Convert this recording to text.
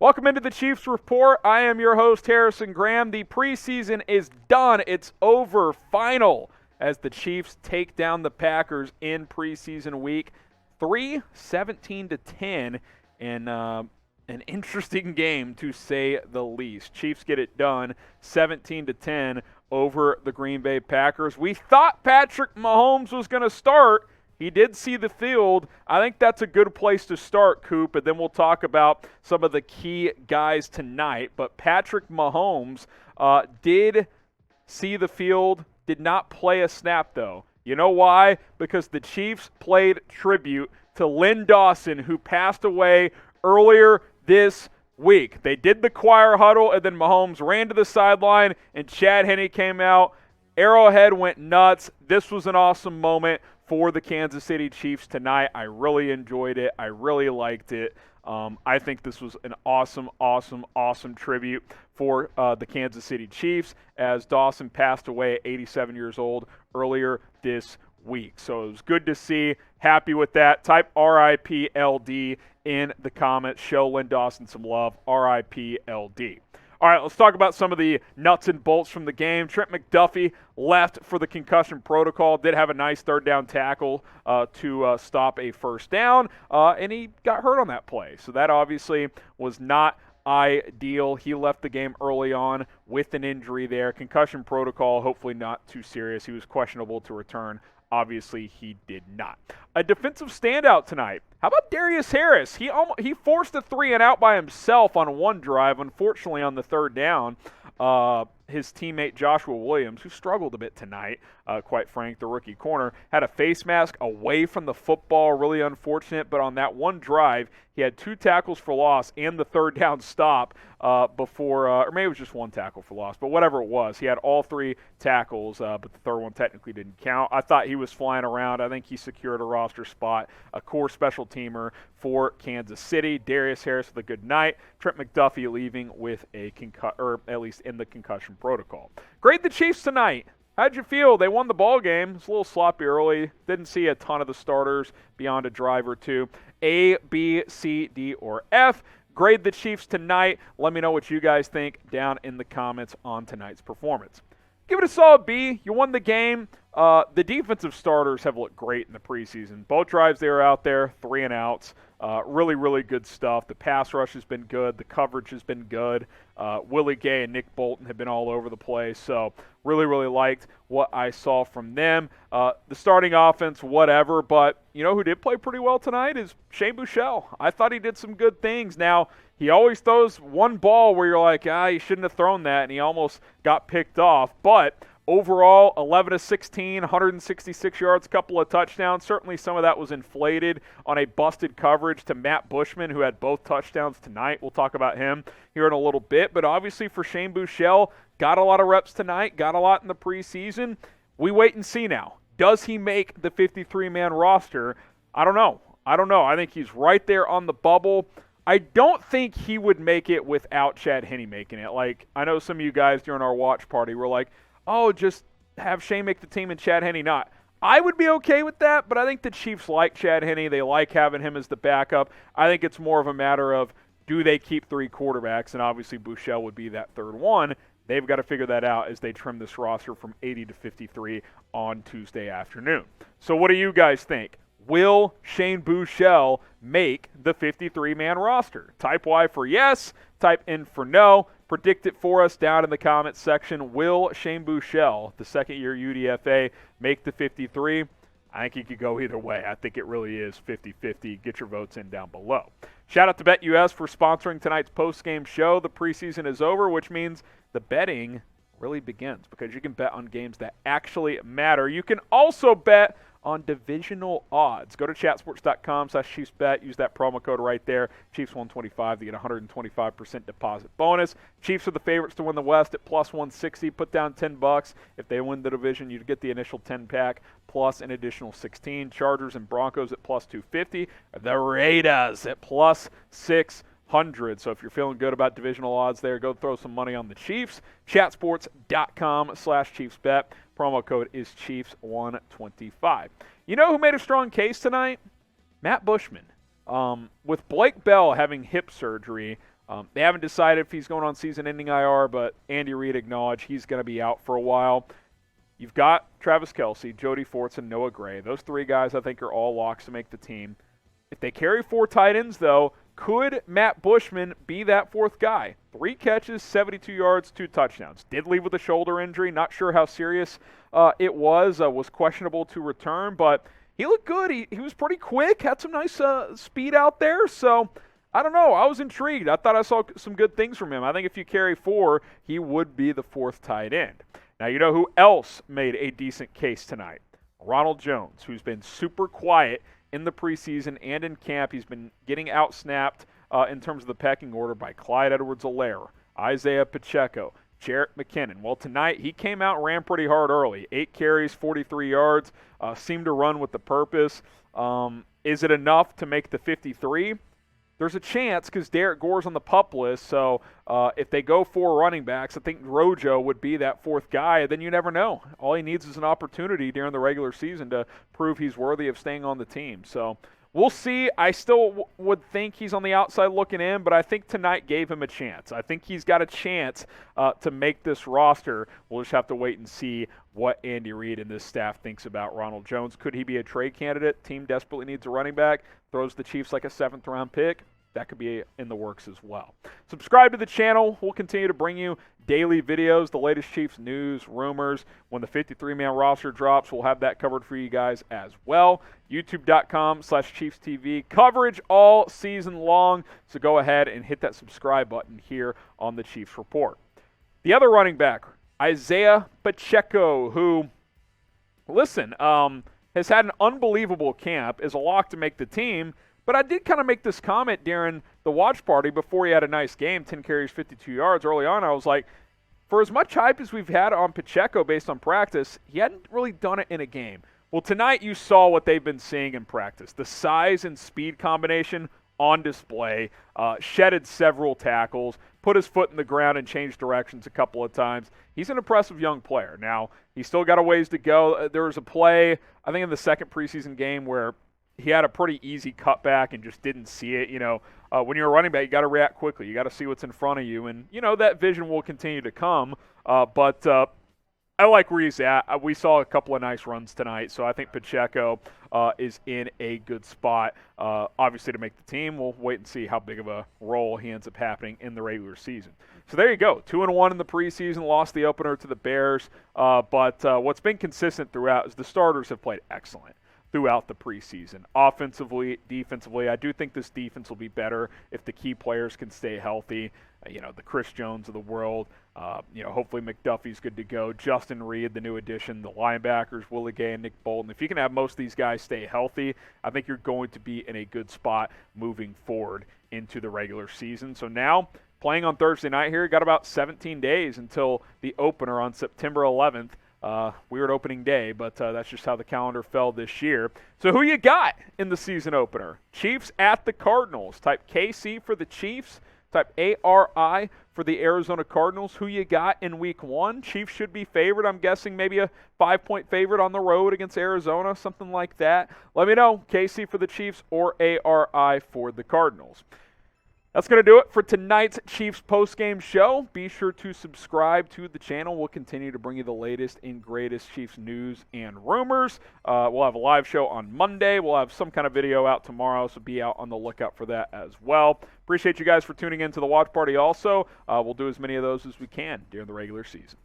Welcome into the Chiefs Report. I am your host, Harrison Graham. The preseason is done. It's over, final, as the Chiefs take down the Packers in preseason week 3, 17-10, in an interesting game, to say the least. Chiefs get it done, 17-10 over the Green Bay Packers. We thought Patrick Mahomes was going to start. He did see the field. I think that's a good place to start, Coop, and then we'll talk about some of the key guys tonight. But Patrick Mahomes did see the field, did not play a snap, though. You know why? Because the Chiefs played tribute to Len Dawson, who passed away earlier this week. They did the choir huddle, and then Mahomes ran to the sideline, and Chad Henne came out. Arrowhead went nuts. This was an awesome moment for the Kansas City Chiefs tonight. I really enjoyed it. I really liked it. I think this was an awesome tribute for the Kansas City Chiefs, as Dawson passed away at 87 years old earlier this week. So it was good to see. Happy with that. Type RIP LD in the comments. Show Len Dawson some love. RIP LD. All right, let's talk about some of the nuts and bolts from the game. Trent McDuffie left for the concussion protocol. Did have a nice third down tackle to stop a first down, and he got hurt on that play. So that obviously was not ideal. He left the game early on with an injury there. Concussion protocol, hopefully not too serious. He was questionable to return. Obviously, he did not. A defensive standout tonight. How about Darius Harris? He forced a 3-and-out by himself on one drive. Unfortunately, on the third down, his teammate Joshua Williams, who struggled a bit tonight, quite frank, the rookie corner, had a face mask away from the football. Really unfortunate, but on that one drive, he had 2 tackles for loss and the third down stop before, or maybe it was just 1 tackle for loss, but whatever it was, he had all 3 tackles, but the third one technically didn't count. I thought he was flying around. I think he secured a roster spot, a core special teamer for Kansas City. Darius Harris with a good night. Trent McDuffie leaving with a or at least in the concussion protocol. Grade the Chiefs tonight. How'd you feel? They won the ball game. It's a little sloppy early. Didn't see a ton of the starters beyond a drive or two. A, B, C, D, or F. Grade the Chiefs tonight. Let me know what you guys think down in the comments on tonight's performance. Give it a solid B. You won the game. The defensive starters have looked great in the preseason. Both drives they were out there, 3-and-outs. Really good stuff. The pass rush has been good. The coverage has been good. Willie Gay and Nick Bolton have been all over the place. So really liked what I saw from them. The starting offense, whatever. But you know who did play pretty well tonight is Shane Buechele. I thought he did some good things. Now, he always throws one ball where you're like, you shouldn't have thrown that, and he almost got picked off. But overall, 11-16, 166 yards, couple of touchdowns. Certainly some of that was inflated on a busted coverage to Matt Bushman, who had both touchdowns tonight. We'll talk about him here in a little bit. But obviously for Shane Buechele, got a lot of reps tonight, got a lot in the preseason. We wait and see now. Does he make the 53-man roster? I don't know. I think he's right there on the bubble. I don't think he would make it without Chad Henne making it. Like, I know some of you guys during our watch party were like, just have Shane make the team and Chad Henne not. I would be okay with that, but I think the Chiefs like Chad Henne. They like having him as the backup. I think it's more of a matter of, do they keep 3 quarterbacks? And obviously Buechele would be that third one. They've got to figure that out as they trim this roster from 80 to 53 on Tuesday afternoon. So what do you guys think? Will Shane Buechele make the 53-man roster? Type Y for yes, type N for no. Predict it for us down in the comments section. Will Shane Buechele, the second-year UDFA, make the 53? I think he could go either way. I think it really is 50-50. Get your votes in down below. Shout out to BetUS for sponsoring tonight's post-game show. The preseason is over, which means the betting really begins because you can bet on games that actually matter. You can also bet on divisional odds. Go to chatsports.com/ChiefsBet. Use that promo code right there, Chiefs125, to get a 125% deposit bonus. Chiefs are the favorites to win the West at plus 160. Put down $10. If they win the division, you'd get the initial 10-pack plus an additional 16. Chargers and Broncos at plus 250. The Raiders at plus 600. So if you're feeling good about divisional odds there, go throw some money on the Chiefs. Chatsports.com/ChiefsBet. Promo code is Chiefs125. You know who made a strong case tonight? Matt Bushman. With Blake Bell having hip surgery, They haven't decided if he's going on season-ending IR, but Andy Reid acknowledged he's going to be out for a while. You've got Travis Kelce, Jody Fortson, Noah Gray. Those three guys, I think, are all locks to make the team. If they carry 4 tight ends, though, could Matt Bushman be that 4th guy? 3 catches, 72 yards, 2 touchdowns. Did leave with a shoulder injury. Not sure how serious it was. Was questionable to return, but he looked good. He was pretty quick, had some nice speed out there. So, I don't know. I was intrigued. I thought I saw some good things from him. I think if you carry 4, he would be the 4th tight end. Now, you know who else made a decent case tonight? Ronald Jones, who's been super quiet in the preseason and in camp. He's been getting out-snapped in terms of the pecking order by Clyde Edwards-Helaire, Isaih Pacheco, Jerick McKinnon. Well, tonight he came out and ran pretty hard early. 8 carries, 43 yards, seemed to run with the purpose. Is it enough to make the 53? There's a chance because Derek Gore's on the PUP list, so if they go 4 running backs, I think Rojo would be that 4th guy, then you never know. All he needs is an opportunity during the regular season to prove he's worthy of staying on the team. So we'll see. I still would think he's on the outside looking in, but I think tonight gave him a chance. I think he's got a chance to make this roster. We'll just have to wait and see what Andy Reid and this staff thinks about Ronald Jones. Could he be a trade candidate? Team desperately needs a running back. Throws the Chiefs like a 7th-round pick. That could be in the works as well. Subscribe to the channel. We'll continue to bring you daily videos, the latest Chiefs news, rumors. When the 53-man roster drops, we'll have that covered for you guys as well. YouTube.com/ChiefsTV. Coverage all season long. So go ahead and hit that subscribe button here on the Chiefs Report. The other running back, Isaih Pacheco, who, listen, has had an unbelievable camp, is a lock to make the team. But I did kind of make this comment during the watch party before he had a nice game, 10 carries, 52 yards. Early on, I was like, for as much hype as we've had on Pacheco based on practice, he hadn't really done it in a game. Well, tonight you saw what they've been seeing in practice. The size and speed combination on display, shedded several tackles, put his foot in the ground and changed directions a couple of times. He's an impressive young player. Now, he's still got a ways to go. There was a play, I think in the second preseason game, where he had a pretty easy cutback and just didn't see it. You know, when you're a running back, you got to react quickly. You got to see what's in front of you. And, you know, that vision will continue to come. But I like where he's at. We saw a couple of nice runs tonight, so I think Pacheco is in a good spot, obviously, to make the team. We'll wait and see how big of a role he ends up happening in the regular season. So there you go, 2-1 in the preseason, lost the opener to the Bears. But what's been consistent throughout is the starters have played excellent throughout the preseason. Offensively, defensively, I do think this defense will be better if the key players can stay healthy. You know, the Chris Jones of the world. You know, hopefully McDuffie's good to go. Justin Reed, the new addition. The linebackers, Willie Gay and Nick Bolton. If you can have most of these guys stay healthy, I think you're going to be in a good spot moving forward into the regular season. So now, playing on Thursday night here, got about 17 days until the opener on September 11th. Weird opening day, but that's just how the calendar fell this year. So who you got in the season opener? Chiefs at the Cardinals. Type KC for the Chiefs. Type ARI for the Arizona Cardinals. Who you got in week 1? Chiefs should be favored. I'm guessing maybe a 5-point favorite on the road against Arizona, something like that. Let me know, KC for the Chiefs or ARI for the Cardinals. That's going to do it for tonight's Chiefs postgame show. Be sure to subscribe to the channel. We'll continue to bring you the latest and greatest Chiefs news and rumors. We'll have a live show on Monday. We'll have some kind of video out tomorrow, so be out on the lookout for that as well. Appreciate you guys for tuning in to the watch party also. We'll do as many of those as we can during the regular season.